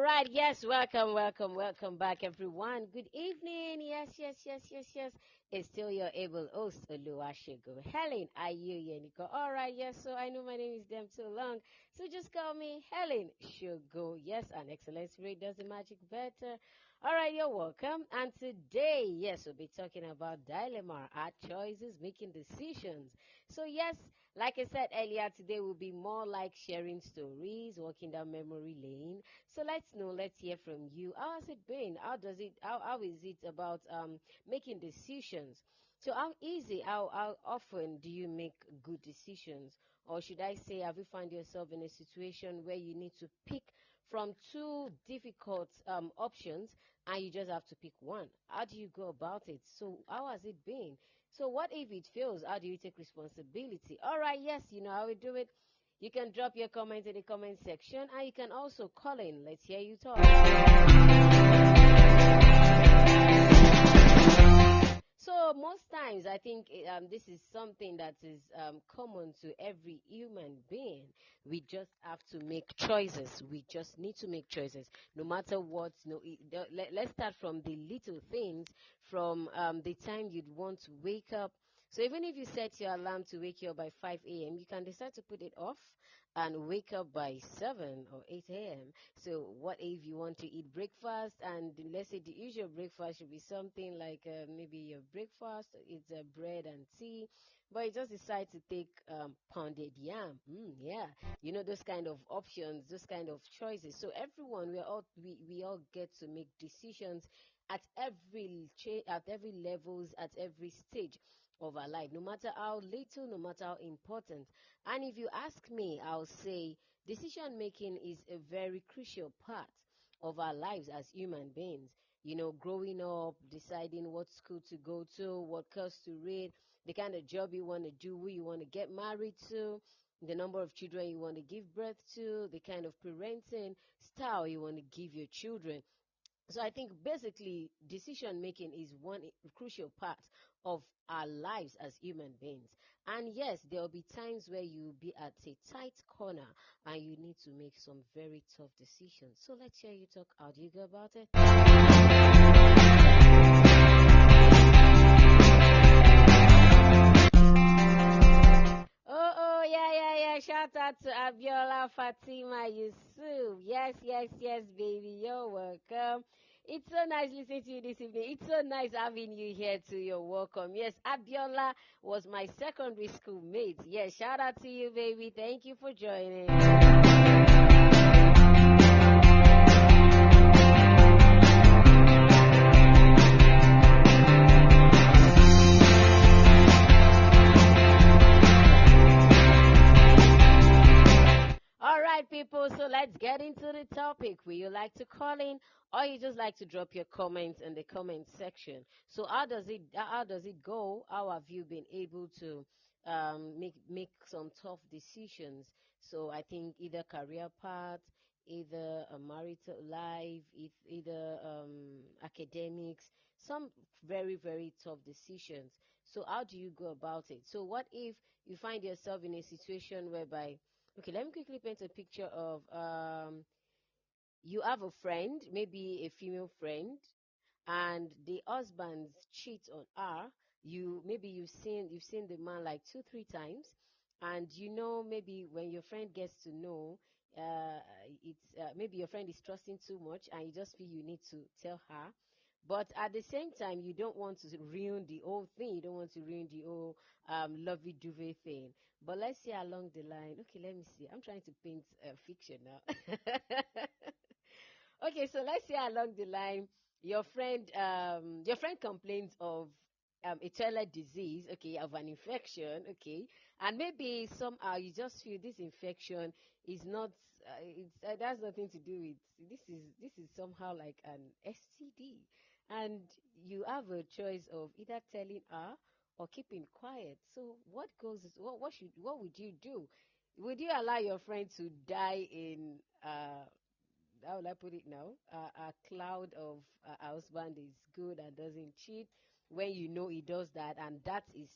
right, yes, welcome back, everyone. Good evening. Yes. It's still your able host, Oluwashigo. Helen, are you, Yeniko? All right, yes, so I know my name is them too long, so just call me Helen Shugo. Yes, an excellent spirit does the magic better. All right, you're welcome. And today, yes, we'll be talking about dilemma, our choices, making decisions. So, yes, like I said earlier, today will be more like sharing stories, walking down memory lane. So let's know, let's hear from you. How has it been? How is it about making decisions? So how easy, how often do you make good decisions? Or should I say, have you found yourself in a situation where you need to pick from two difficult options and you just have to pick one? How do you go about it? So how has it been? So what if it fails? How do you take responsibility? All right, yes, you know how we do it. You can drop your comment in the comment section and you can also call in. Let's hear you talk. So most times, I think this is something that is common to every human being. We just have to make choices. We just need to make choices, no matter what. No, let's start from the little things, from the time you'd want to wake up. So even if you set your alarm to wake you up by 5 a.m., you can decide to put it off and wake up by 7 or 8 a.m. So what if you want to eat breakfast and let's say the usual breakfast should be something like maybe your breakfast it's bread and tea, but you just decide to take pounded yam. Yeah, you know those kind of options, those kind of choices. So everyone we all get to make decisions at at every levels, at every stage of our life, no matter how little, no matter how important. And if you ask me, I'll say decision making is a very crucial part of our lives as human beings. You know, growing up, deciding what school to go to, what course to read, the kind of job you want to do, who you want to get married to, the number of children you want to give birth to, the kind of parenting style you want to give your children. So I think basically decision making is one crucial part of our lives as human beings. And yes, there will be times where you'll be at a tight corner and you need to make some very tough decisions. So let's hear you talk. How do you go about it? Yeah. Shout out to Abiola Fatima Yusuf. Yes, baby. You're welcome. It's so nice listening to you this evening. It's so nice having you here too. You're welcome. Yes, Abiola was my secondary school mate. Yes, shout out to you, baby. Thank you for joining. All right, people. So let's get into the topic. Will you like to call in, or you just like to drop your comments in the comment section? So how does it go? How have you been able to make some tough decisions? So I think either career path, either a marital life, either academics, some very tough decisions. So how do you go about it? So what if you find yourself in a situation whereby, okay, let me quickly paint a picture of you have a friend, maybe a female friend, and the husband cheat on her. You've seen the man like 2 3 times, and you know maybe when your friend gets to know, it's maybe your friend is trusting too much, and you just feel you need to tell her. But at the same time, you don't want to ruin the whole thing. You don't want to ruin the whole lovey-dovey thing. But let's say along the line, okay, let me see. I'm trying to paint a fiction now. Okay, so let's say along the line, your friend complains of a toilet disease, okay, of an infection, okay, and maybe somehow you just feel this infection is not, it has nothing to do with this is somehow like an STD, and you have a choice of either telling her or keeping quiet. So what would you do? Would you allow your friend to die in how will I put it now? A cloud of a husband is good and doesn't cheat when you know he does that, and that is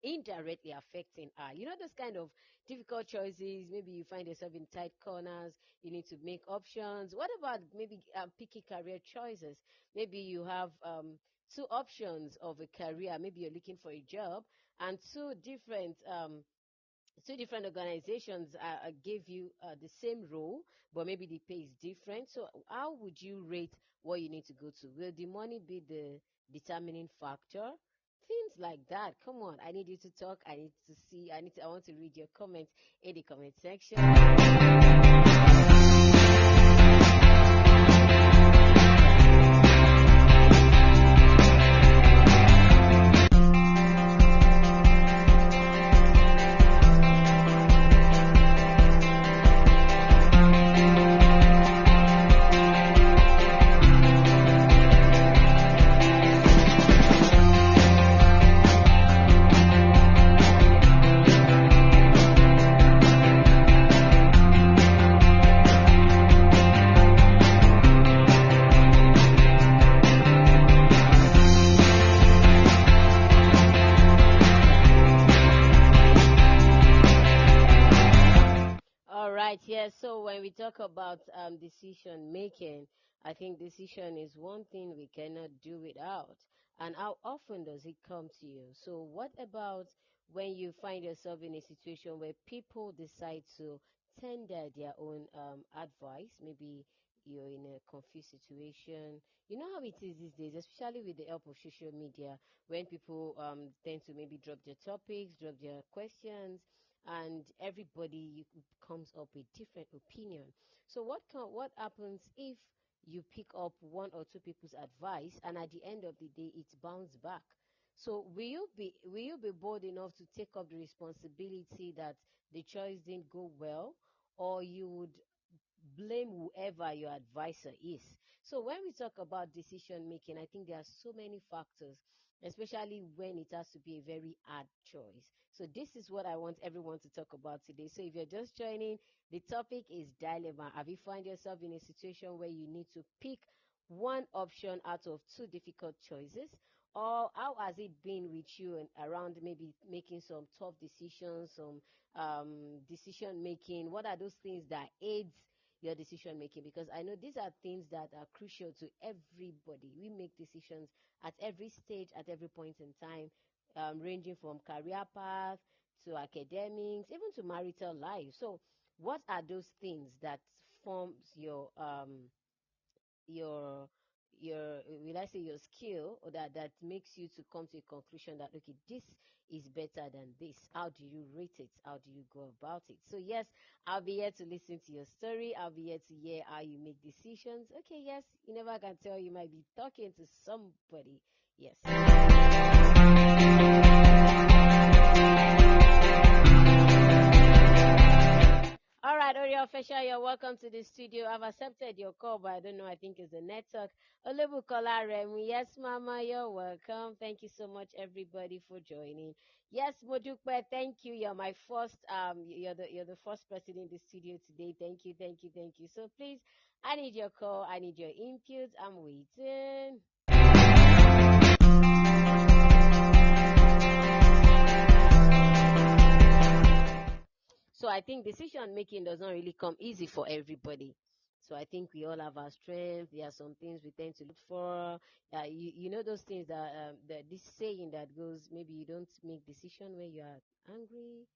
indirectly affecting her. You know, those kind of difficult choices. Maybe you find yourself in tight corners. You need to make options. What about maybe picky career choices? Maybe you have two options of a career. Maybe you're looking for a job, and two different organizations give you the same role, but maybe the pay is different. So, how would you rate what you need to go to? Will the money be the determining factor? Things like that. Come on, I need you to talk. I need to see. I want to read your comments in the comment section. All right, yes. So when we talk about decision making, I think decision is one thing we cannot do without. And how often does it come to you? So what about when you find yourself in a situation where people decide to tender their own advice? Maybe you're in a confused situation. You know how it is these days, especially with the help of social media, when people tend to maybe drop their topics, drop their questions, and everybody comes up with different opinion. So what happens if you pick up one or two people's advice and at the end of the day it's bounced back? So will you be bold enough to take up the responsibility that the choice didn't go well, or you would blame whoever your advisor is? So when we talk about decision making, I think there are so many factors, especially when it has to be a very hard choice. So this is what I want everyone to talk about today. So if you're just joining, the topic is dilemma. Have you found yourself in a situation where you need to pick one option out of two difficult choices? Or how has it been with you and around maybe making some tough decisions, some decision making? What are those things that aids your decision making? Because I know these are things that are crucial to everybody. We make decisions at every stage, at every point in time, ranging from career path to academics, even to marital life. So, what are those things that forms your will I say your skill, or that makes you to come to a conclusion that okay, this is better than this? How do you rate it? How do you go about it? So yes, I'll be here to listen to your story. I'll be here to hear how you make decisions. Okay, yes, you never can tell, you might be talking to somebody. Yes. All right, Oriel Fisher, you're welcome to the studio. I've accepted your call, but I don't know. I think it's the network. Olebukola Remy. Yes, Mama, you're welcome. Thank you so much, everybody, for joining. Yes, Modukwe, thank you. You're my first. You're the first person in the studio today. Thank you, thank you, thank you. So please, I need your call. I need your input. I'm waiting. So I think decision making does not really come easy for everybody. So I think we all have our strengths. There are some things we tend to look for. You know those things that this saying that goes, maybe you don't make decision when you are angry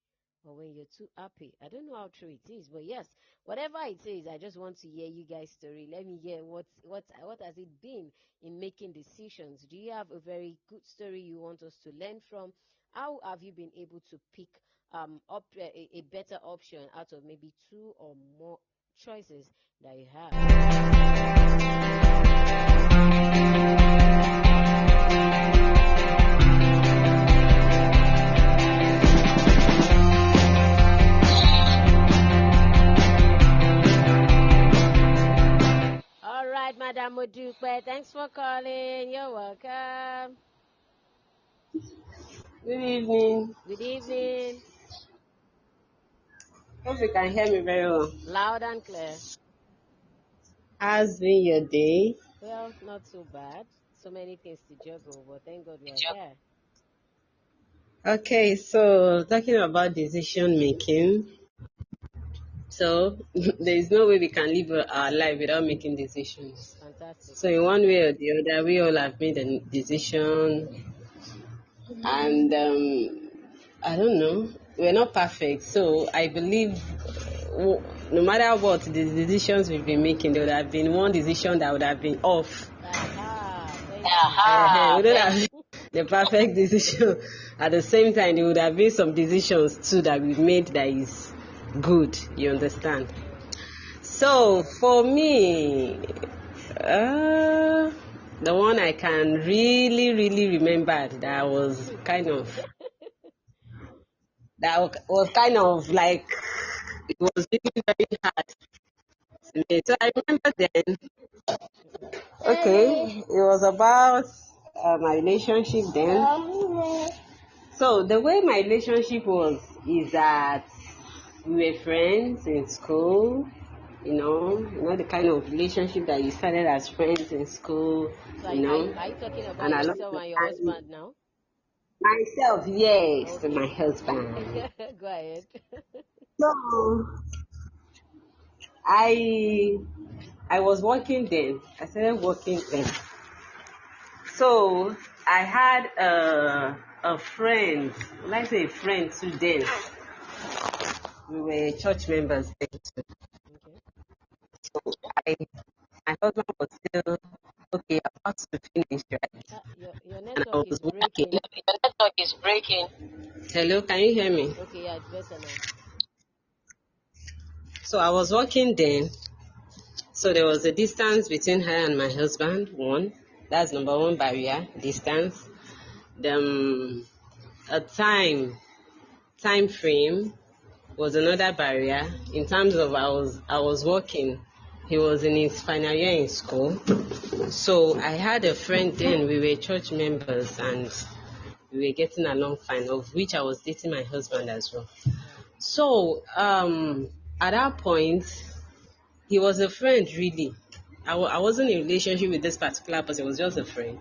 or when you're too happy. I don't know how true it is, but yes, whatever it is, I just want to hear you guys' story. Let me hear what has it been in making decisions. Do you have a very good story you want us to learn from? How have you been able to pick a better option out of maybe two or more choices that you have? All right, Madam Modupe, thanks for calling. You're welcome. Good evening. Good evening. Hope you can hear me very well. Loud and clear. How's been your day? Well, not so bad. So many things to juggle, but thank God we are here. Okay, so talking about decision making. So there is no way we can live our life without making decisions. Fantastic. So in one way or the other, we all have made a decision, and I don't know. We're not perfect, so I believe no matter what the decisions we've been making, there would have been one decision that would have been off. We don't have the perfect decision. At the same time, there would have been some decisions too that we've made that is good. You understand? So for me, the one I can really remember that was kind of like it was really very hard to me. So I remember then. Okay, it was about my relationship then. So the way my relationship was is that we were friends in school. The kind of relationship that you started as friends in school. So are you talking about And yourself and your husband now? myself, yes, Okay. and my husband. Go ahead. So I was working then. I started working then. So I had a friend, let's say a friend too then. We were church members then too. Okay. So my husband was still okay, about to finish, right? Your And I network is was working. breaking. Your network is breaking. Hello, can you hear me? Okay, yeah, it's better now. So I was working then. So there was a distance between her and my husband. One, that's number one barrier, distance. The a time frame was another barrier. In terms of I was working, he was in his final year in school. So I had a friend then. We were church members and we were getting along fine. Of which I was dating my husband as well. So at that point, he was a friend really. I wasn't in a relationship with this particular person. It was just a friend.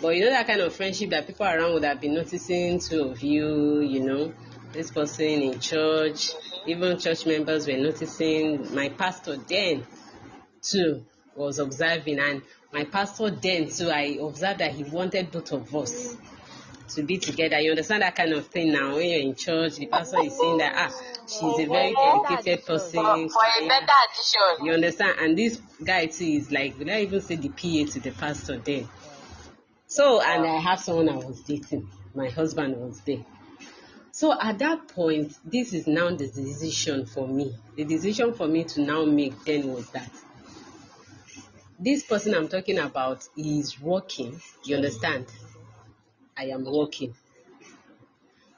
But that kind of friendship that people around would have been noticing two of you, this person in church, even church members were noticing. My pastor then too was observing, and my pastor then too, I observed that he wanted both of us to be together. You understand that kind of thing now. When you're in church, the pastor is saying that she's a very dedicated person. For a better addition. You understand? And this guy too is like, will I even say the PA to the pastor then? So, and I have someone I was dating. My husband was there. So at that point, this is now the decision for me. The decision for me to now make then was that this person I'm talking about is working. You understand? I am working.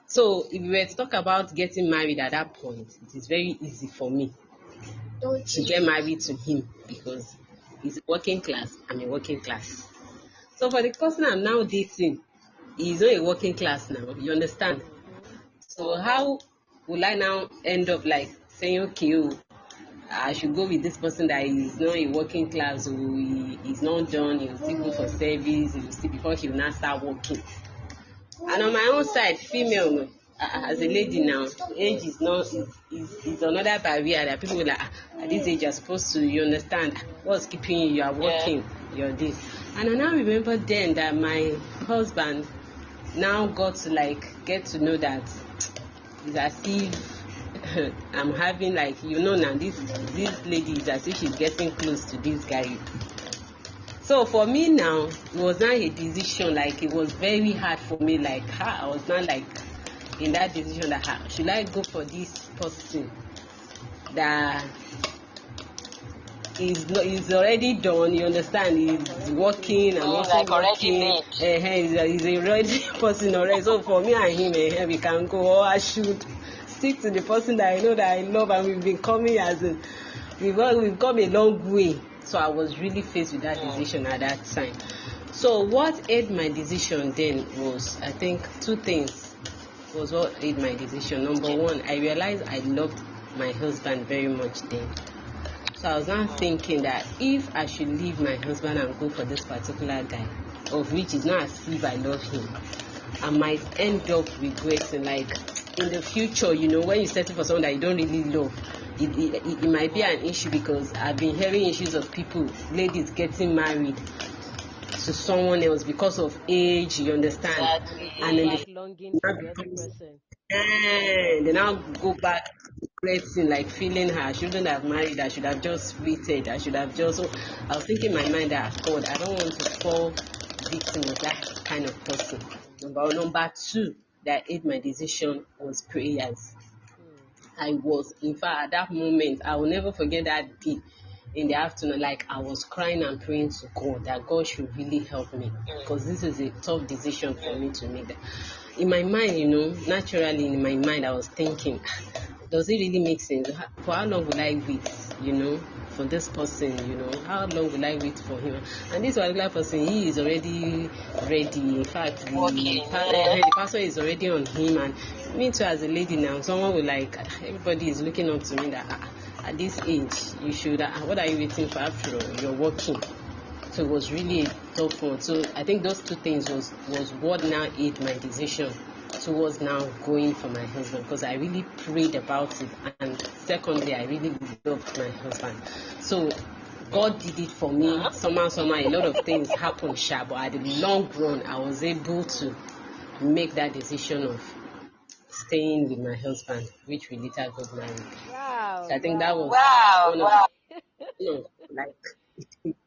So if we were to talk about getting married at that point, it is very easy for me to get married to him because he's working class, I'm a working class. So for the person I'm now dating, he's not a working class now, you understand? So how will I now end up like saying, okay, I should go with this person that is not a working class, or he's not done, he'll still go for service, he'll still before he will now start working. And on my own side, female, as a lady now, age is not is another barrier that people will like, at this age you're supposed to, you understand what's keeping you are working, you're this. And I now remember then that my husband now got to get to know that it's as if I'm having now this lady is as if she's getting close to this guy. So for me now, it was not a decision, it was very hard for me, I was not in that decision that should I go for this person that is already done, you understand, he's working and also working, he's a ready person already. So for me and him, we can go, or I should stick to the person that I know that I love, and we've been coming we've come a long way. So I was really faced with that decision at that time. So what aided my decision then was, I think, two things was what aided my decision. Number one, I realized I loved my husband very much then. So I was now thinking that if I should leave my husband and go for this particular guy, of which is not as if I love him, I might end up regretting. Like in the future, when you settle for someone that you don't really love, it might be an issue, because I've been hearing issues of people, ladies getting married to someone else because of age, you understand? And And then back longing for the other person. they now go back regretting, like feeling her, I shouldn't have married, I should have just waited, I should have just. So I was thinking in my mind that, God, I don't want to fall victim of that kind of person. Number two, that aid my decision was prayers. I was, in fact, at that moment, I will never forget that day in the afternoon. Like, I was crying and praying to God that God should really help me, because this is a tough decision for me to make. That in my mind, naturally in my mind, I was thinking, does it really make sense? For how long will I wait, for this person? How long will I wait for him? And this particular person, he is already ready. In fact, the pastor is already on him. And me too, as a lady now, someone will, like, everybody is looking up to me that, at this age, you should, what are you waiting for? After all, you're working. So it was really a tough one. So I think those two things was what now aid my decision towards now going for my husband, because I really prayed about it, and secondly, I really loved my husband. So God did it for me. Somehow, a lot of things happened, but at the long run, I was able to make that decision of staying with my husband, which we later got married. Wow. So I think that was one of, like,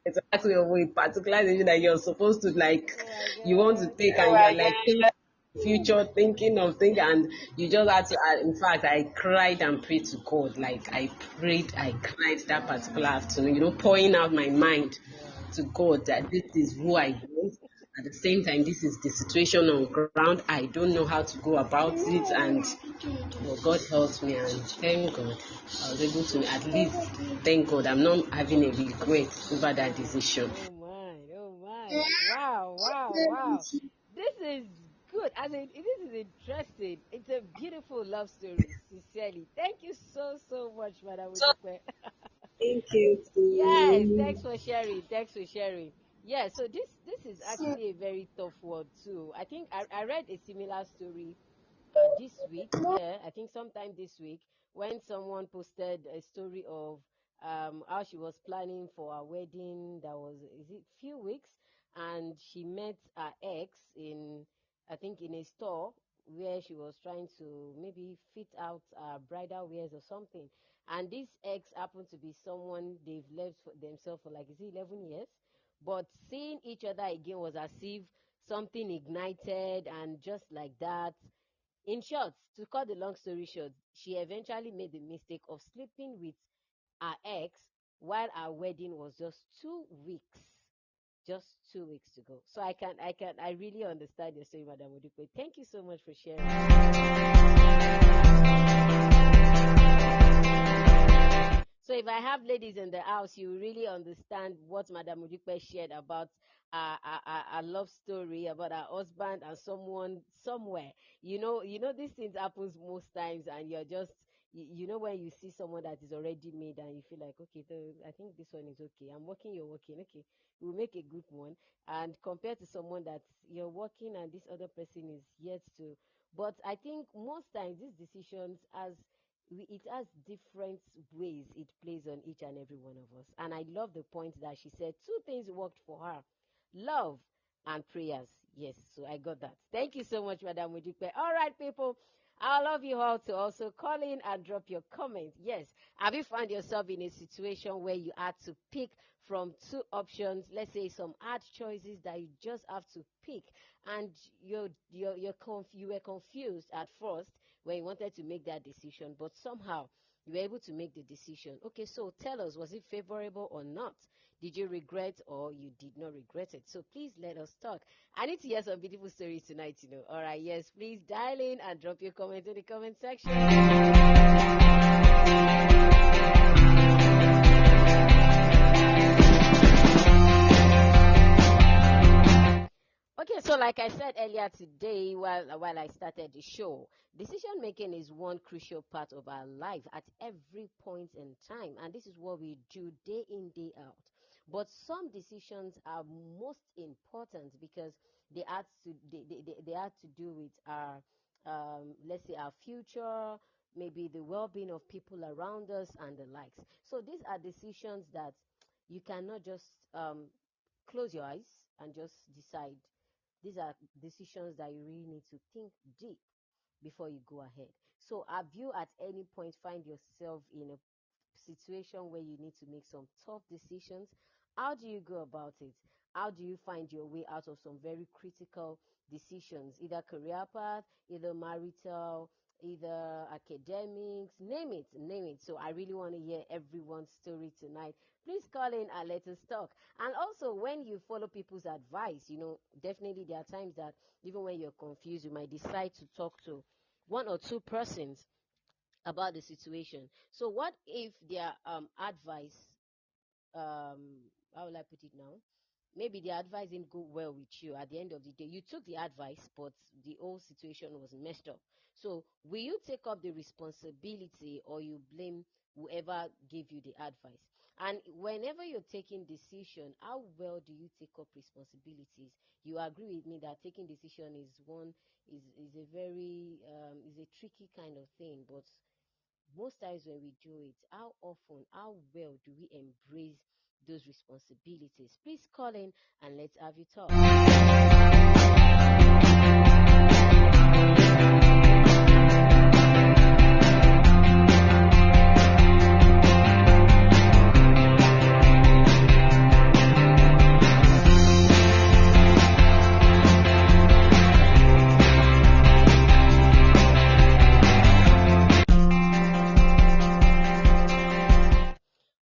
it's actually a particular decision that you're supposed to, like, you want to take, and you're like future thinking, and you just had to. In fact, I cried and prayed to God. Like, I cried that particular afternoon, pouring out my mind to God that this is who I want. At the same time, this is the situation on ground. I don't know how to go about it, and God helped me, and thank God I was able to, at least, thank God I'm not having a regret over that decision. Oh my. Wow. This is good. This is interesting. It's a beautiful love story, sincerely. Thank you so much, Madam Udipe. Thank you. Yes, thanks for sharing. Yeah, so this is actually a very tough one too. I think I read a similar story this week. Yeah, I think sometime this week, when someone posted a story of how she was planning for a wedding that was, is it few weeks, and she met her ex in, I think, in a store where she was trying to maybe fit out bridal wares or something. And this ex happened to be someone they've left for themselves for, like, is it 11 years? But seeing each other again was as if something ignited, and just like that. In short, to cut the long story short, she eventually made the mistake of sleeping with her ex while our wedding was just 2 weeks. Just 2 weeks to go. So I really understand your story, Madam Odupe. Thank you so much for sharing. So if I have ladies in the house, you really understand what Madam Udipe shared about a love story about her husband and someone somewhere. These things happens most times, and you're just, when you see someone that is already made, and you feel like, okay, I think this one is okay. I'm working, you're working, okay, we'll make a good one. And compared to someone that you're working and this other person is yet to. But I think most times these decisions, as it has different ways it plays on each and every one of us. And I love the point that she said two things worked for her: love and prayers. Yes, so I got that. Thank you so much, Madam Mudipe. All right, people. I love you all to also call in and drop your comments. Yes, have you found yourself in a situation where you had to pick from two options? Let's say some hard choices that you just have to pick, and you were confused at first when you wanted to make that decision, but somehow you were able to make the decision. Okay, so tell us, was it favorable or not? Did you regret or you did not regret it? So please let us talk. I need to hear some beautiful stories tonight. All right, yes, please dial in and drop your comments in the comment section. Okay, so like I said earlier today, while I started the show, decision making is one crucial part of our life at every point in time, and this is what we do day in, day out. But some decisions are most important because they have to do with our let's say our future, maybe the well-being of people around us and the likes. So these are decisions that you cannot just close your eyes and just decide. These are decisions that you really need to think deep before you go ahead. So have you at any point find yourself in a situation where you need to make some tough decisions? How do you go about it? How do you find your way out of some very critical decisions, either career path, either marital, either academics, name it, name it. So I really want to hear everyone's story tonight. Please call in and let us talk. And also, when you follow people's advice, definitely there are times that even when you're confused, you might decide to talk to one or two persons about the situation. So what if their advice, how will I put it now? Maybe the advice didn't go well with you. At the end of the day, you took the advice, but the whole situation was messed up. So will you take up the responsibility or you blame whoever gave you the advice? And whenever you're taking decision, how well do you take up responsibilities? You agree with me that taking decision is a very is a tricky kind of thing, but most times when we do it, how often, how well do we embrace those responsibilities? Please call in and let's have you talk.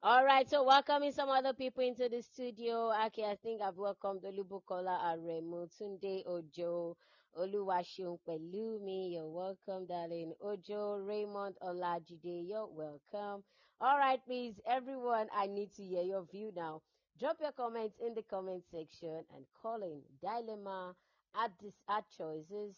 All right, so welcoming some other people into the studio. Okay, I think I've welcomed Olubukola Aremu, Tunde Ojo, Oluwashun Pelumi. You're welcome, darling. Ojo, Raymond Olajide, you're welcome. All right, please, everyone, I need to hear your view now. Drop your comments in the comment section and call in. Dilemma, add choices,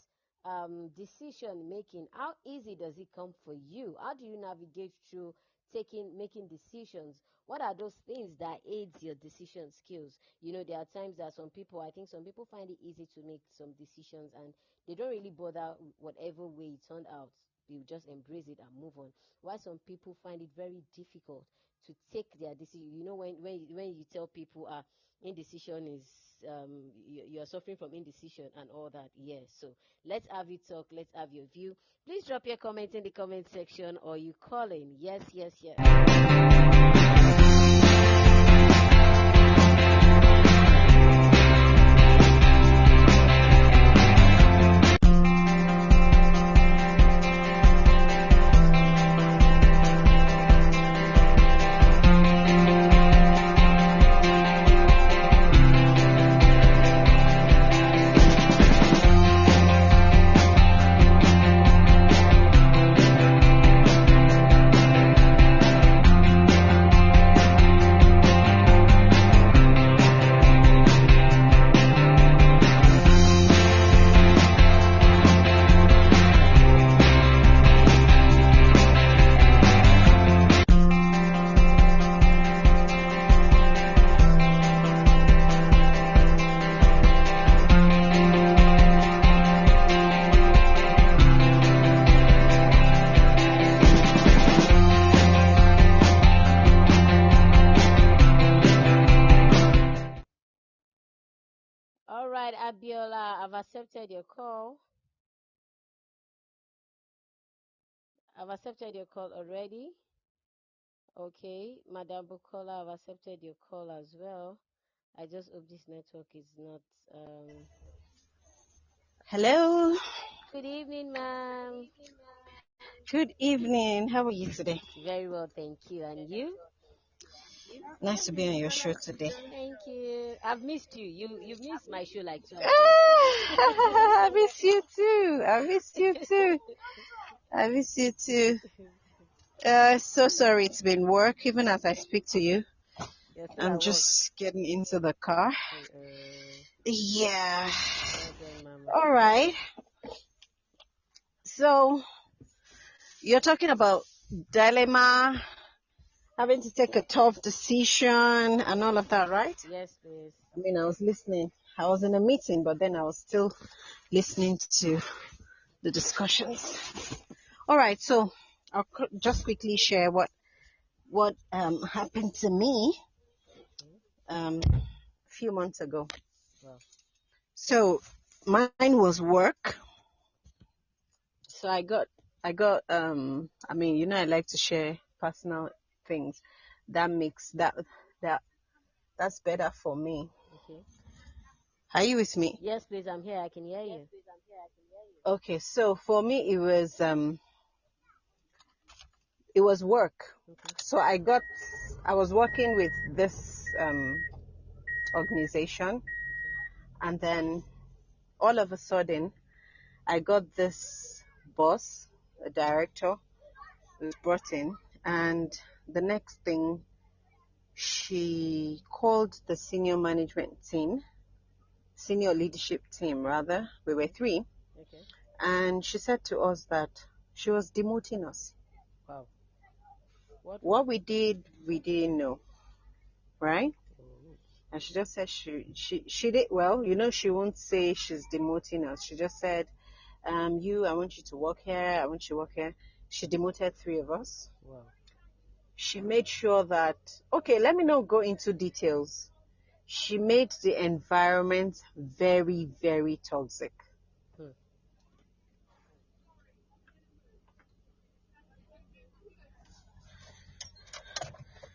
decision making. How easy does it come for you? How do you navigate through making decisions? What are those things that aids your decision skills? There are times that I think some people find it easy to make some decisions and they don't really bother whatever way it turned out. They just embrace it and move on. While some people find it very difficult to take their decision. When you tell people indecision is you're suffering from indecision and all that. Yes. So let's have you talk. Let's have your view. Please drop your comment in the comment section or you call in. Yes, yes, yes. All right, Abiola, I've accepted your call. I've accepted your call already. Okay, Madam Bukola, I've accepted your call as well. I just hope this network is not. Hello. Good evening, ma'am. Good evening. How are you today? Very well, thank you. And you? Nice to be on your show today. Thank you. I've missed you. You've missed my show like twice. I miss you too. I miss you too. I miss you too. So sorry it's been work even as I speak to you. I'm just getting into the car. Yeah. All right. So you're talking about dilemma, having to take a tough decision and all of that, right? Yes, please. I mean, I was listening. I was in a meeting, but then I was still listening to the discussions. All right, so I'll just quickly share what happened to me a few months ago. Wow. So mine was work. So I got I mean, you know, I like to share personal things. That's better for me. Okay. Are you with me? Yes, please. I'm here. I can hear you. Okay, so for me it was work. Okay. So I was working with this organization, and then all of a sudden I got this boss, a director, who was brought in, and the next thing, she called the senior leadership team rather. We were 3, Okay. and she said to us that she was demoting us. Wow. What we did, we didn't know, right? Oh. And she just said she did well. You know, she won't say she's demoting us. She just said, I want you to work here. I want you to work here. She demoted 3 of us. Wow. She made sure that, okay, let me not go into details. She made the environment very, very toxic.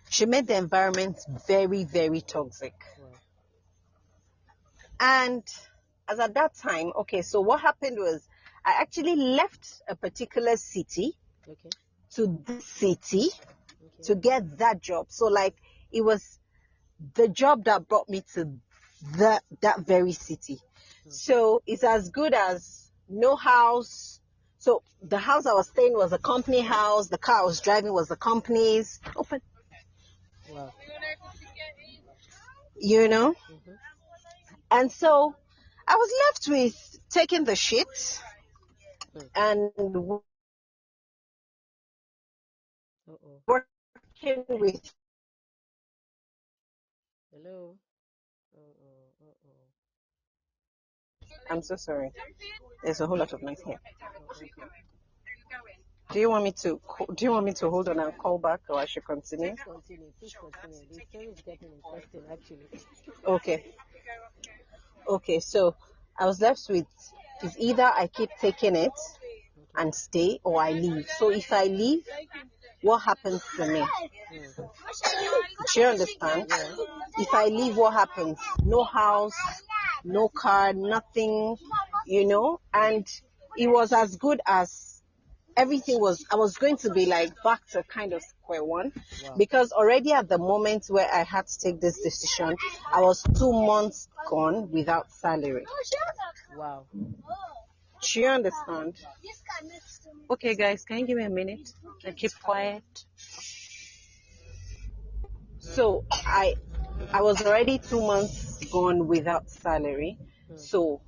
She made the environment very, very toxic. Wow. And as at that time, okay, so what happened was I actually left a particular city Okay. to this city Okay. to get that job. So like it was the job that brought me to that very city. So it's as good as no house. So the house I was staying was a company house. The car I was driving was the company's. Open. Wow. You know? Mm-hmm. And so I was left with taking the shit and Uh-oh. working with. Hello. Uh-oh. Uh-oh. I'm so sorry. There's a whole lot of noise here. Uh-oh. Do you want me to hold on and call back, or I should continue? Please continue. The story is getting interesting, actually. Okay, so I was left with, it's either I keep taking it and stay, or I leave. So if I leave, what happens to me? Do you understand? Yeah. If I leave, what happens? No house, no car, nothing, you know? And it was as good as everything was. I was going to be like back to kind of square one. Wow. Because already at the moment where I had to take this decision, I was 2 months gone without salary. Wow. Do you understand? Okay, guys, can you give me a minute and keep quiet? So I was already 2 months gone without salary. So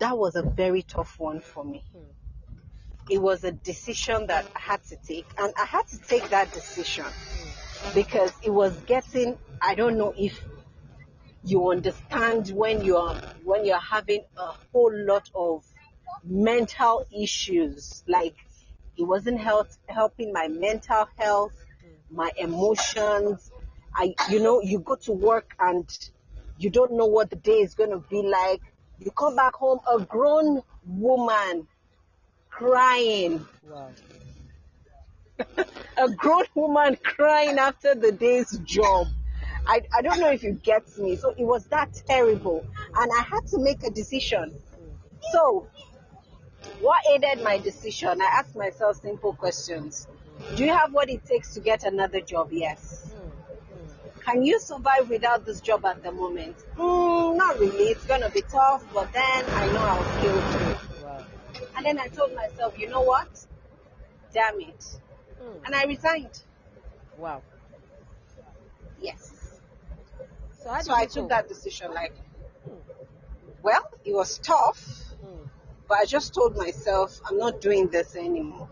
that was a very tough one for me. It was a decision that I had to take, and I had to take that decision because it was getting, I don't know if you understand when you're having a whole lot of mental issues. Like it wasn't helping my mental health, my emotions. You go to work and you don't know what the day is going to be like. You come back home a grown woman crying. Wow. A grown woman crying after the day's job. I don't know if you get me. So it was that terrible. And I had to make a decision. So what aided my decision? I asked myself simple questions. Do you have what it takes to get another job? Yes. Can you survive without this job at the moment? Not really. It's going to be tough, but then I know I'll scale through. Wow. And then I told myself, you know what? Damn it. And I resigned. Wow. Yes. So I took that decision well, it was tough, but I just told myself, I'm not doing this anymore.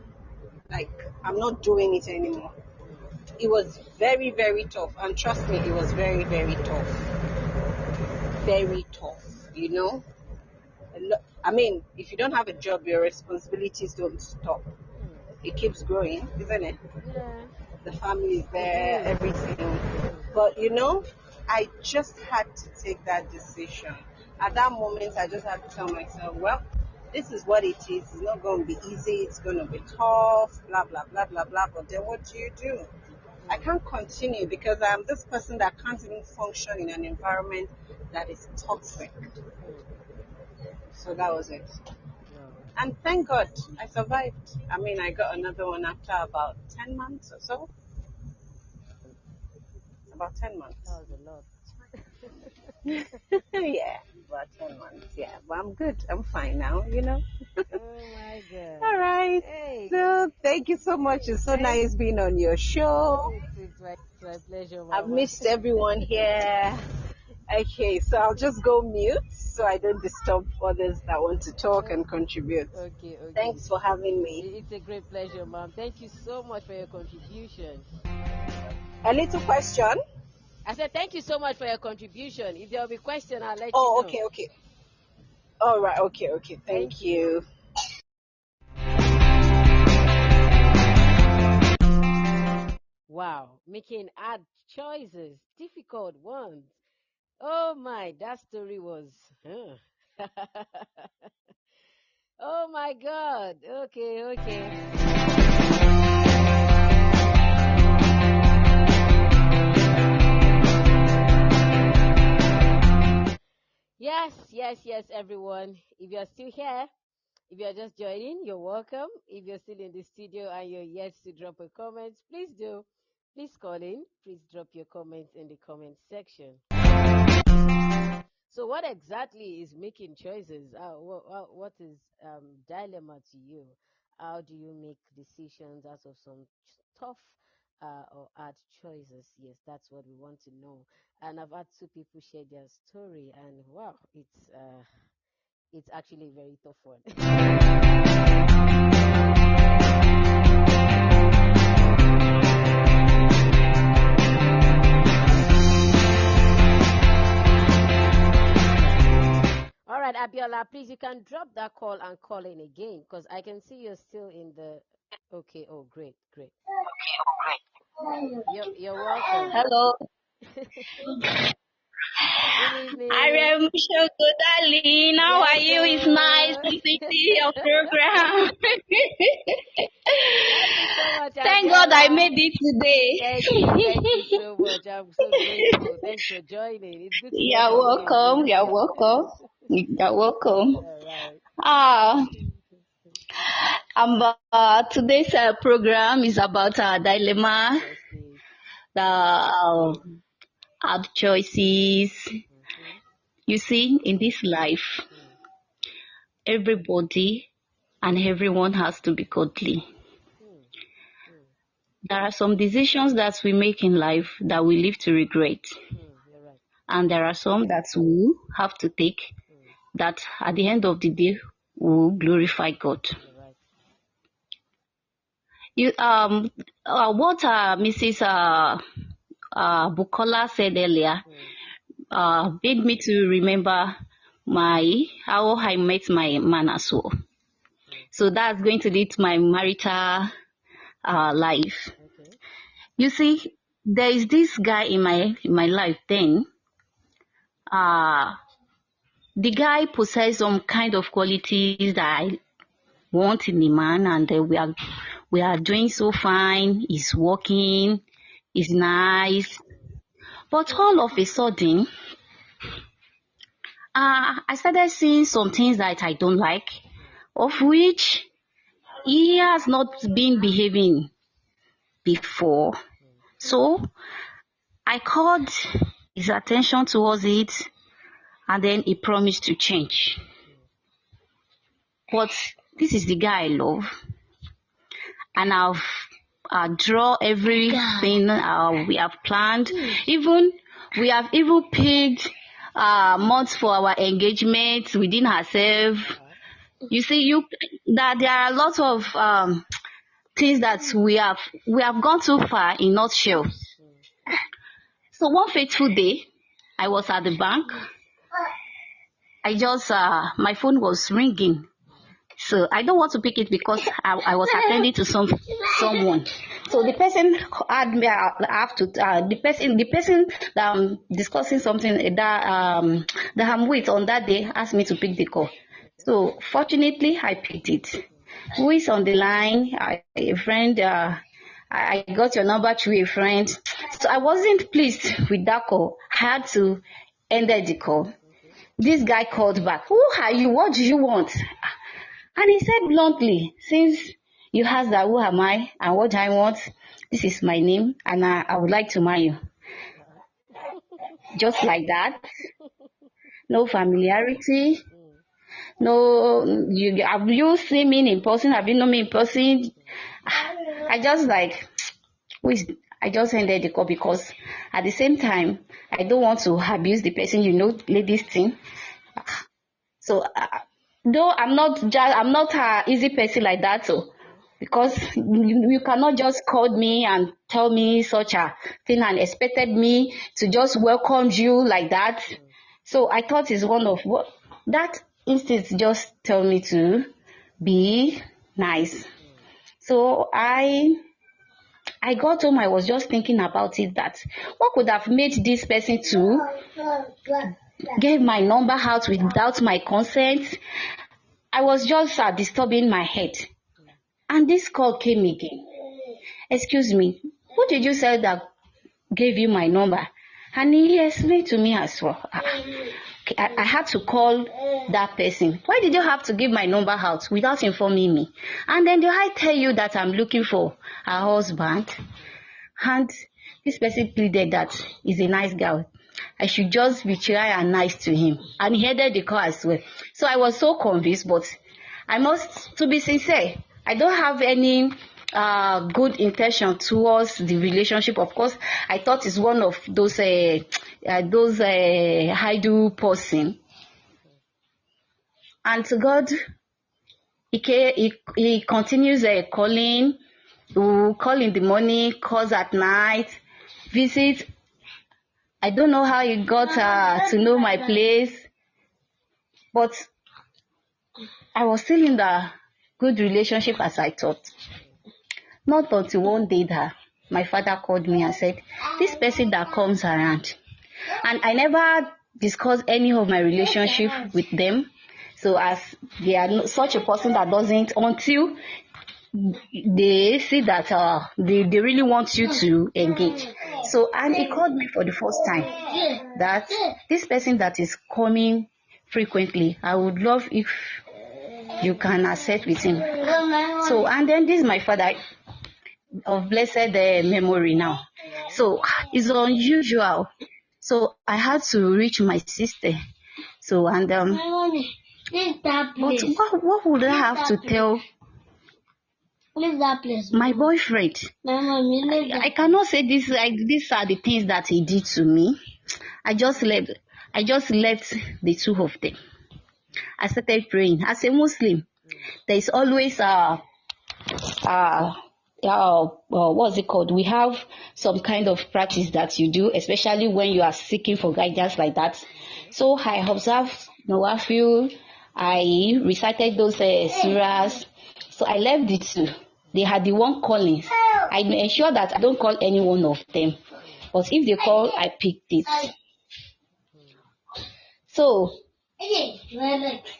Like, I'm not doing it anymore. it was very, very tough. And trust me, it was very, very tough. Very tough, you know. I mean, if you don't have a job, your responsibilities don't stop. It keeps growing, isn't it? Yeah. The family is there, everything. But you know, I just had to take that decision. At that moment, I just had to tell myself, well, this is what it is. It's not going to be easy. It's going to be tough, blah, blah, blah, blah, blah. But then what do? I can't continue because I'm this person that can't even function in an environment that is toxic. So that was it. And thank God I survived. I mean, I got another one after about 10 months or so. About 10 months. That was a lot. Yeah, about 10 months. Yeah, but I'm good. I'm fine now, you know. Oh my God. All right. Hey. So thank you so much. It's so nice being on your show. It's my pleasure, Mama. I've missed everyone here. Okay, so I'll just go mute so I don't disturb others that want to talk and contribute. Okay. Thanks for having me. It's a great pleasure, Mom. Thank you so much for your contribution. A little question. I said thank you so much for your contribution. If there will be question, I'll let you know. Okay. All right, okay. Thank you. Wow, making hard choices, difficult ones. Oh my, that story was. Oh my God. Okay. Yes, everyone. If you're still here, if you're just joining, you're welcome. If you're still in the studio and you're yet to drop a comment, please do. Please call in. Please drop your comments in the comment section. So, what exactly is making choices? What is dilemma to you? How do you make decisions out of some tough or hard choices? Yes, that's what we want to know. And I've had two people share their story, and wow, it's actually a very tough one. All right, Abiola, please, you can drop that call and call in again because I can see you're still in the. Okay, oh, great. You're welcome. Hello. Good evening. Arem Shogodali, how are you? It's nice to see your program. Thank you so much. Thank God I made it today. Thank you so much. I'm so grateful. Thanks for joining. It's good to You're welcome. You're welcome. You're welcome. All right. Today's program is about dilemma, the hard choices. You see, in this life, everybody and everyone has to be godly. There are some decisions that we make in life that we live to regret. And there are some that we have to take that at the end of the day will glorify God. What Mrs. Bukola said earlier made me to remember how I met my man as well. So that's going to lead to my marital life. You see, there is this guy in my life then. The guy possesses some kind of qualities that I want in a man, and we are doing so fine. He's working, he's nice. But all of a sudden, I started seeing some things that I don't like, of which he has not been behaving before. So I called his attention towards it, and then he promised to change. But this is the guy I love, and I've draw everything we have planned. We have even paid months for our engagement within ourselves. You see, that there are a lot of things that we have gone too far in nutshell. So one fateful day, I was at the bank. I just my phone was ringing. So I don't want to pick it because I was attending to someone. So the person had me. The person that I'm discussing something that I'm with on that day asked me to pick the call. So fortunately, I picked it. Who is on the line? A friend. I got your number through a friend. So I wasn't pleased with that call. I had to end the call. This guy called back. Who are you? What do you want? And he said bluntly, since you asked that, who am I and what do I want? This is my name and I would like to marry you. Just like that. No familiarity. No, have you seen me in person? Have you known me in person? I just ended the call because at the same time, I don't want to abuse the person, ladies thing. So, though I'm not an easy person like that, so because you cannot just call me and tell me such a thing and expected me to just welcome you like that. So I thought it's one of what that instinct just tell me to be nice. So I got home. I was just thinking about it, that what could have made this person to give my number out without my consent. I was just disturbing my head. And this call came again. Excuse me, who did you say that gave you my number? And he explained to me as well. I had to call that person. Why did you have to give my number out without informing me? And then did I tell you that I'm looking for a husband? And this person pleaded that he's a nice guy. I should just be shy and nice to him. And he headed the call as well. So I was so convinced, but to be sincere, I don't have any good intention towards the relationship. Of course, I thought it's one of those idle person. And to God, he continues calling. He will call in the morning, calls at night, visit. I don't know how he got to know my place, but I was still in the good relationship as I thought. Not until one day that my father called me and said, this person that comes around. And I never discussed any of my relationship with them. So as they are such a person that doesn't, until they see that they really want you to engage. So, and he called me for the first time that this person that is coming frequently, I would love if you can accept with him. So, and then this is my father of blessed memory now. So it's unusual. So I had to reach my sister. So, and but what would I have to tell my boyfriend? I cannot say this. These are the things that he did to me. I just left the two of them. I started praying. As a Muslim, there is always what's it called? We have some kind of practice that you do, especially when you are seeking for guidance like that. So I observed Nawafil. I recited those surahs. So I left the two. They had the one calling. I ensure that I don't call any one of them. But if they call, I picked it. So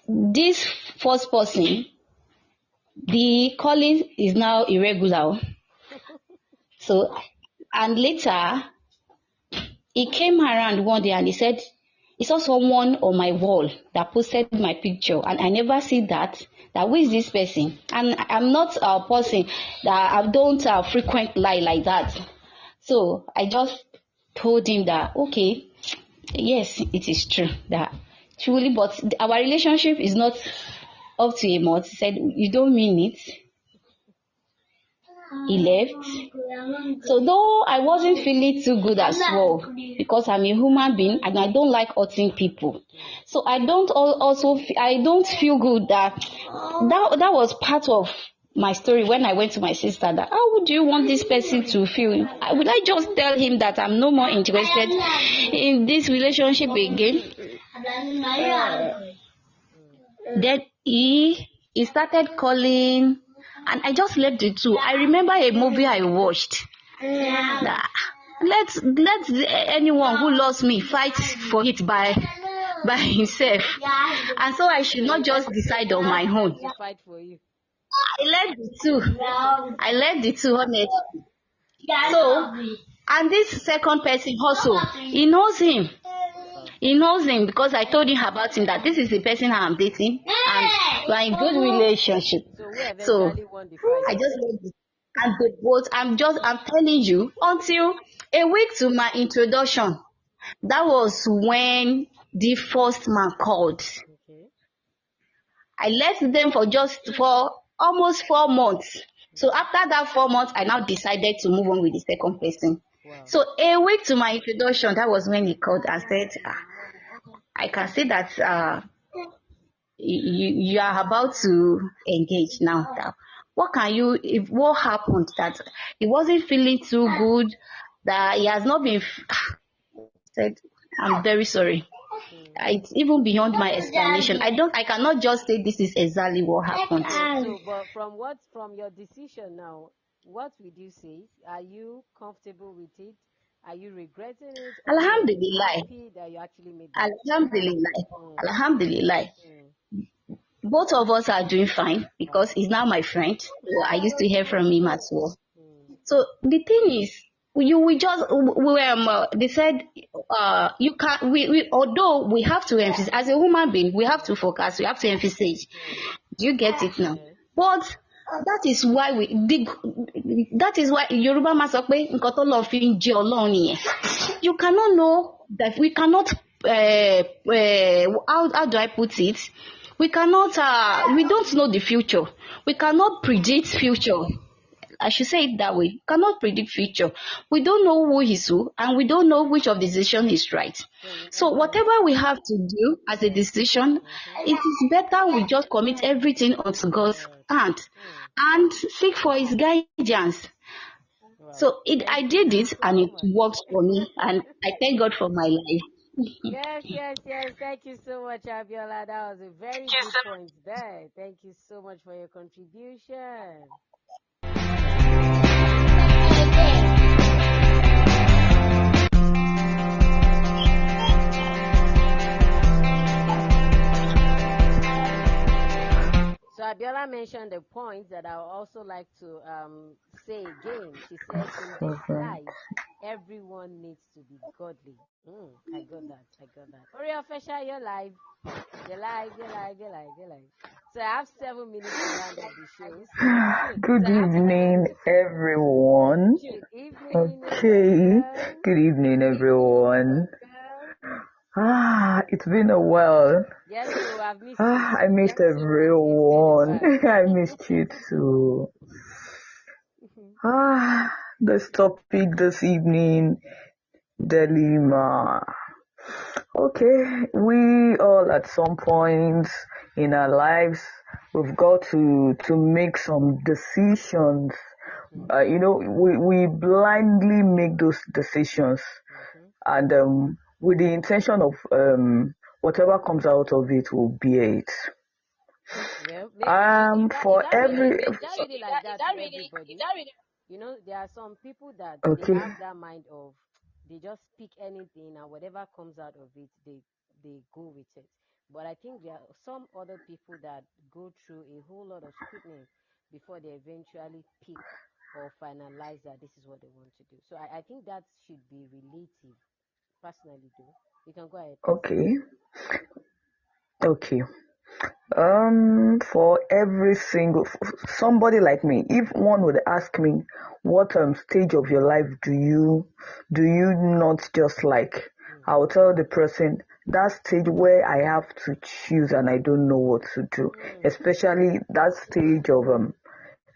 this first person, the calling is now irregular. So, and later, he came around one day and he said, he saw someone on my wall that posted my picture, and I never see that who is this person? And I'm not a person that I don't frequent lie like that. So I just told him that, okay, yes, it is true that truly, but our relationship is not up to a month. He said, you don't mean it. He left. So though I wasn't feeling too good as well, because I'm a human being and I don't like hurting people. So I don't feel good that was part of my story when I went to my sister that how would you want this person to feel? Would I just tell him that I'm no more interested in this relationship again? Then he started calling, and I just left it too. I remember a movie I watched. Let anyone who loves me fight for it by himself, and so I should not just decide on my own. Fight for you. I left the two, honestly. So, and this second person also, he knows him because I told him about him that this is the person I'm dating and we're in good relationship. So I just left it. And the both, I'm telling you, until a week to my introduction, that was when the first man called. Okay. I left them for almost 4 months. So after that 4 months, I now decided to move on with the second person. Wow. So a week to my introduction, that was when he called and said, I can see that you are about to engage now. What happened? That he wasn't feeling too good, that he has not been said, I'm very sorry. It's even beyond my explanation. I cannot just say this is exactly what happened. So, but from your decision now, what would you say? Are you comfortable with it? Are you regretting it? Alhamdulillah. Happy that you actually made that? Alhamdulillah. Both of us are doing fine because he's now my friend. I used to hear from him as well. So the thing is, they said you can't. Although we have to emphasize as a human being, we have to focus. We have to emphasize. Do you get it now? But that is why Yoruba man sọ pé nǹkan tó lọ fi ń jẹ Ọlọ́run nìyẹn. You cannot know that we cannot. How do I put it? We cannot. We don't know the future. We cannot predict future. I should say it that way. We cannot predict future. We don't know who is who, and we don't know which of the decision is right. So whatever we have to do as a decision, it is better we just commit everything onto God's hand and seek for His guidance. So I did it, and it worked for me, and I thank God for my life. Yes. Thank you so much, Abiola. That was a very good point there. Thank you so much for your contribution. So Abiola mentioned the point that I would also like to say again. She said, in this life, everyone needs to be godly. I got that. Oriofesha, you're live. You're live. So I have 7 minutes to round up the show. Good evening, everyone. Good evening. Okay. Good evening, everyone. It's been a while. Yes, I've missed you. I missed everyone. I missed you too. This topic this evening, dilemma. Okay, we all at some point in our lives, we've got to make some decisions. We blindly make those decisions, and with the intention of whatever comes out of it will be it. For every. You know, there are some people that Okay. they have that mind of they just pick anything and whatever comes out of it, they go with it. But I think there are some other people that go through a whole lot of scrutiny before they eventually pick or finalize that this is what they want to do. So I think that should be relative. Personally, though, you can go ahead. Okay. For every single somebody like me, if one would ask me, what stage of your life do you not just like, I will tell the person that stage where I have to choose and I don't know what to do, especially that stage of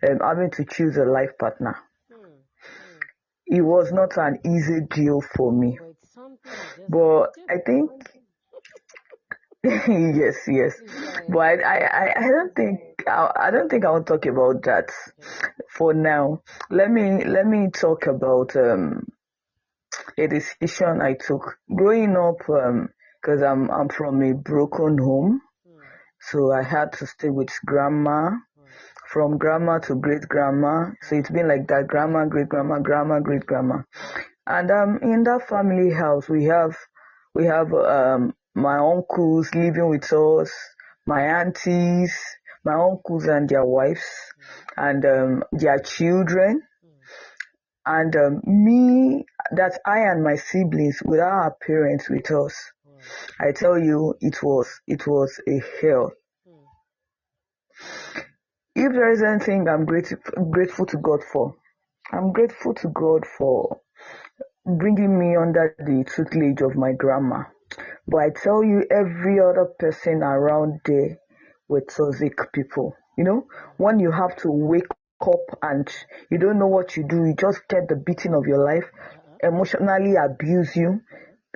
having to choose a life partner. It was not an easy deal for me, but I think yes. But I don't think I don't think I want to talk about that for now. Let me talk about a decision I took growing up. Because I'm from a broken home, so I had to stay with grandma. From grandma to great grandma, so it's been like that: grandma, great grandma, grandma, great grandma. And in that family house, we have my uncles living with us, my aunties, my uncles and their wives, and their children, and me, that I and my siblings without our parents with us. I tell you, it was a hell. If there is anything I'm grateful to God for, I'm grateful to God for bringing me under the tutelage of my grandma. But I tell you, every other person around there were toxic people. You know, when you have to wake up and you don't know what you do, you just get the beating of your life, emotionally abuse you.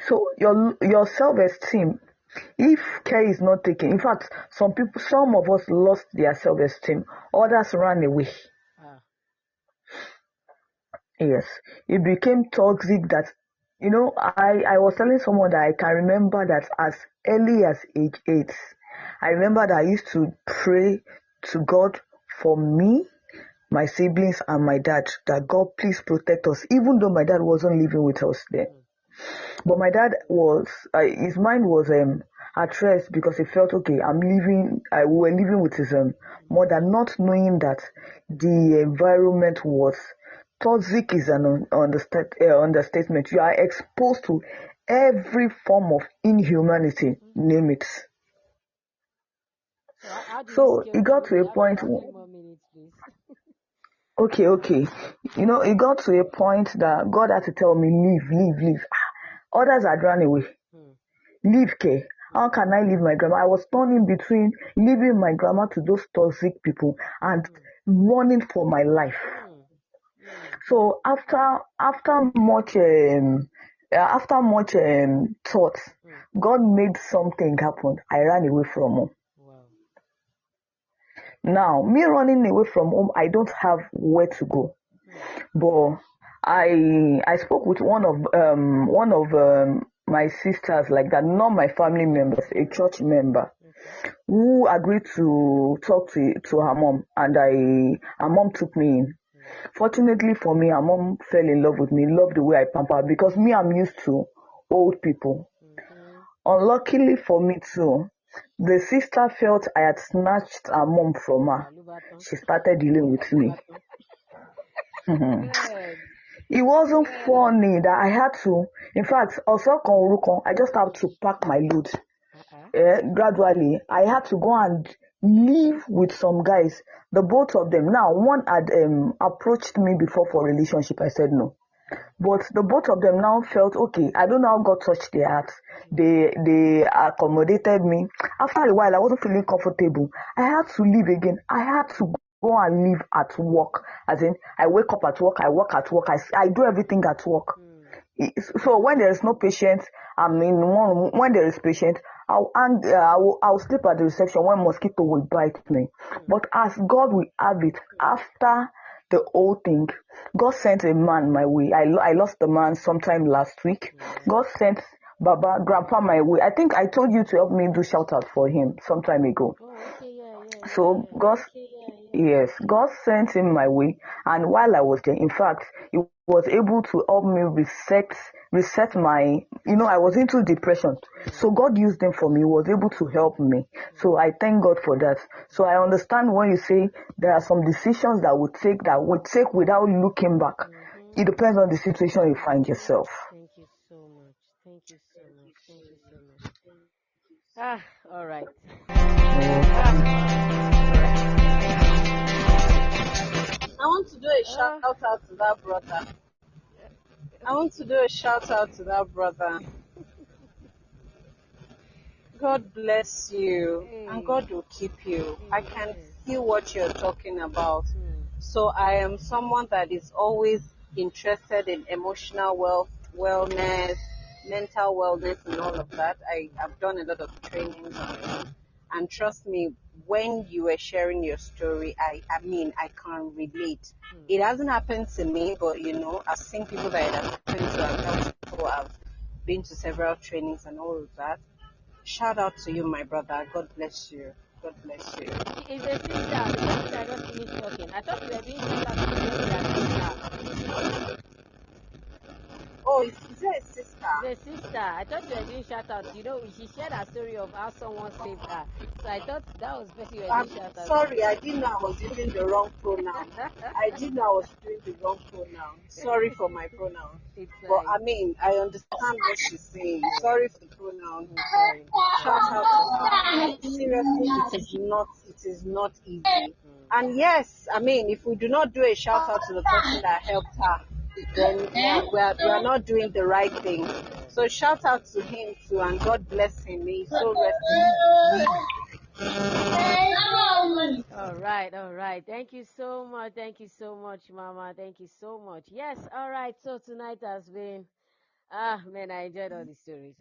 So your self-esteem, if care is not taken, in fact, some of us lost their self-esteem, others ran away. Yes, it became toxic that, you know, I was telling someone that I can remember that as early as age 8, I remember that I used to pray to God for me, my siblings, and my dad, that God please protect us, even though my dad wasn't living with us then. But my dad was, his mind was at rest because he felt, okay, we were living with his mother, not knowing that the environment was toxic is an understatement. You are exposed to every form of inhumanity, name it. So it got to a point. Okay. You know, it got to a point that God had to tell me, leave. Others had run away. Leave, K. How can I leave my grandma? I was torn in between leaving my grandma to those toxic people and running for my life. So after much thought, God made something happen. I ran away from home. Now, me running away from home, I don't have where to go. But I spoke with one of my sisters like that, not my family members, a church member, who agreed to talk to her mom, and her mom took me in. Fortunately for me, her mom fell in love with me, loved the way I pamper, because me, I'm used to old people. Unluckily for me too, the sister felt I had snatched her mom from her. She started dealing with me. It wasn't funny that I had to, in fact, I just have to pack my load. Gradually, I had to go and live with some guys. The both of them. Now, one had approached me before for a relationship. I said no. But the both of them now felt, okay, I don't know how God touched their hearts. They accommodated me. After a while, I wasn't feeling comfortable. I had to leave again. I had to go and live at work. As in, I wake up at work, I work at work, I do everything at work. So when there is no patient, when there is patient, I'll sleep at the reception when mosquito will bite me. But as God will have it, after the whole thing, God sent a man my way. I lost the man sometime last week. God sent Grandpa my way. I think I told you to help me do shout out for him some time ago. So God sent him my way, and while I was there, in fact, he was able to help me reset my, I was into depression. So God used him for me. He was able to help me. So I thank God for that. So I understand when you say there are some decisions that we take without looking back. It depends on the situation you find yourself. Thank you so much. All right. I want to do a shout out to that brother. God bless you, and God will keep you. I can see what you're talking about. So I am someone that is always interested in emotional wellness, mental wellness, and all of that. I've done a lot of trainings on it. And trust me, when you were sharing your story, I mean, I can relate. It hasn't happened to me, but I've seen people that it has happened to, and helped people. I've been to several trainings and all of that. Shout out to you, my brother. God bless you. God bless you. Is a sister. The person that just finished talking. I thought you were doing shout out to your sister. Oh, is there a sister? The sister. I thought you were doing shout out. She shared a story of how someone saved her. So I thought that was the person you were I'm doing shout out. sorry, I didn't know I was using the wrong pronoun. I didn't know I was doing the wrong pronoun. Sorry for my pronoun. It's But fine. I mean, I understand what she's saying. Sorry for the pronoun. It's fine. Shout out to her. Seriously, it is not easy. And yes, I mean, if we do not do a shout out to the person that helped her, then we're not doing the right thing. So shout out to him too, and God bless him. May he so rest in peace. All right. Thank you so much, Mama. Thank you so much. Yes, all right. So tonight has been, man, I enjoyed all the stories.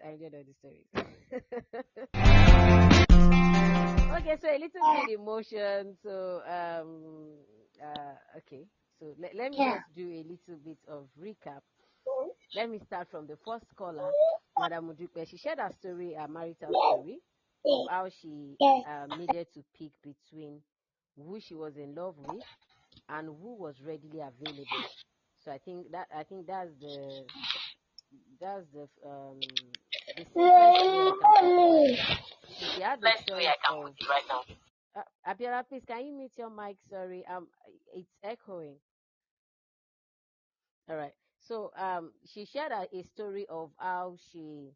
Okay, so a little bit emotion. So, okay. So let me just do a little bit of recap. Let me start from the first caller, Madam Mudupe. She shared her story, her marital story, of how she needed to pick between who she was in love with and who was readily available. So that's the simplest way I can put it. So she had the choice of Abiola, please can you mute your mic? Sorry, it's echoing. All right. So she shared a story of how she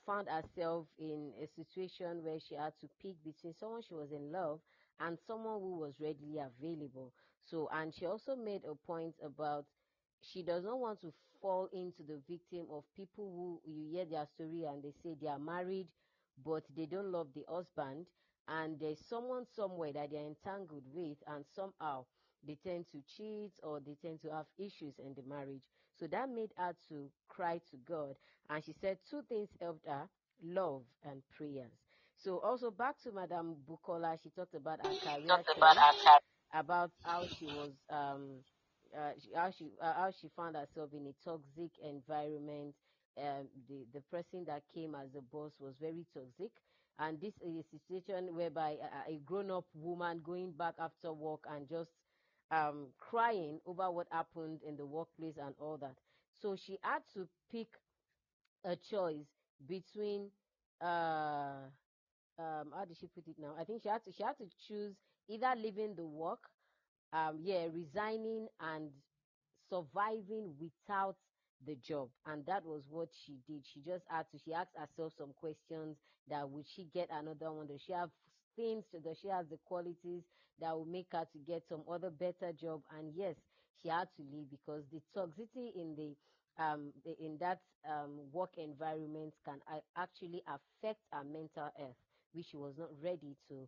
found herself in a situation where she had to pick between someone she was in love and someone who was readily available. So, and she also made a point about she does not want to fall into the victim of people who you hear their story and they say they are married, but they don't love the husband, and there's someone somewhere that they're entangled with, and somehow they tend to cheat or they tend to have issues in the marriage. So that made her to cry to God. And she said two things helped her: love and prayers. So also back to Madam Bukola, she talked about her career choice, about how she was how she found herself in a toxic environment. The person that came as a boss was very toxic, and this is a situation whereby a grown-up woman going back after work and just crying over what happened in the workplace and all that. So she had to pick a choice between how did she put it now? I think she had to choose either leaving the work, resigning and surviving without the job. And that was what she did. She asked herself some questions: that would she get another one? Does she have does she have the qualities that will make her to get some other better job? And yes, she had to leave because the toxicity in that work environment can actually affect her mental health, which she was not ready to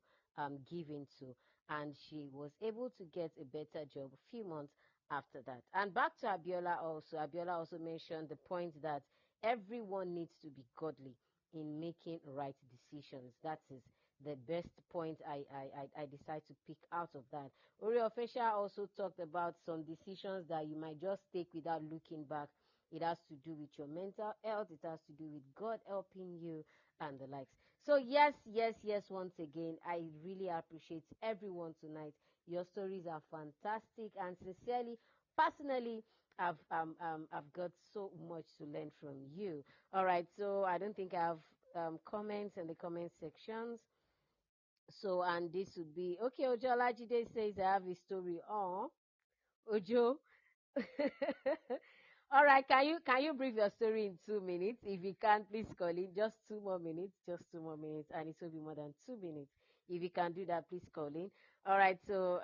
give into. And she was able to get a better job a few months after that. And back to Abiola also. Abiola also mentioned the point that everyone needs to be godly in making right decisions. That is the best point I decide to pick out of that. Ori Ofesha also talked about some decisions that you might just take without looking back. It has to do with your mental health. It has to do with God helping you and the likes. So yes, once again, I really appreciate everyone tonight. Your stories are fantastic, and sincerely, personally, I've got so much to learn from you. All right, so I don't think I have comments in the comment sections. So, and this would be okay. Ojo Olajide says I have a story. Oh, Ojo. All right, can you brief your story in 2 minutes? If you can, please call in. Just 2 more minutes, and it will be more than 2 minutes. If you can do that, please call in. All right, so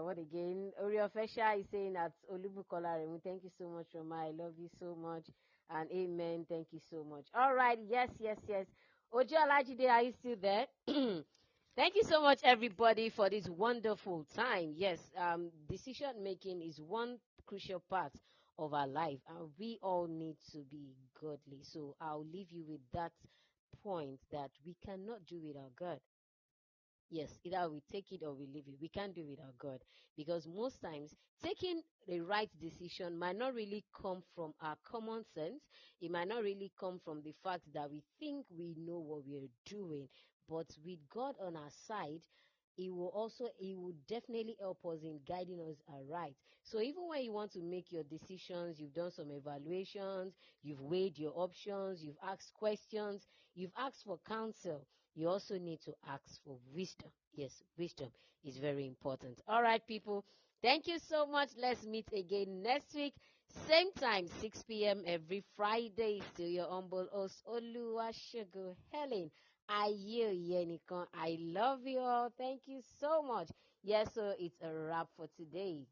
what again? Oriol Fesha is saying that Olubukola Remu, thank you so much, Roma. I love you so much. And amen. Thank you so much. All right, yes. Ojo Alajide, are you still there? Thank you so much, everybody, for this wonderful time. Yes, decision making is one crucial part of our life, and we all need to be godly. So I'll leave you with that point that we cannot do without God. Yes, either we take it or we leave it. We can't do it without God, because most times taking the right decision might not really come from our common sense. It might not really come from the fact that we think we know what we're doing. But with God on our side, He will definitely help us in guiding us aright. So even when you want to make your decisions, you've done some evaluations, you've weighed your options, you've asked questions, you've asked for counsel, you also need to ask for wisdom. Yes, wisdom is very important. All right, people. Thank you so much. Let's meet again next week. Same time, 6 p.m. every Friday. Still your humble host, Oluwasegun Helen. I love you all. Thank you so much. Yes, so it's a wrap for today.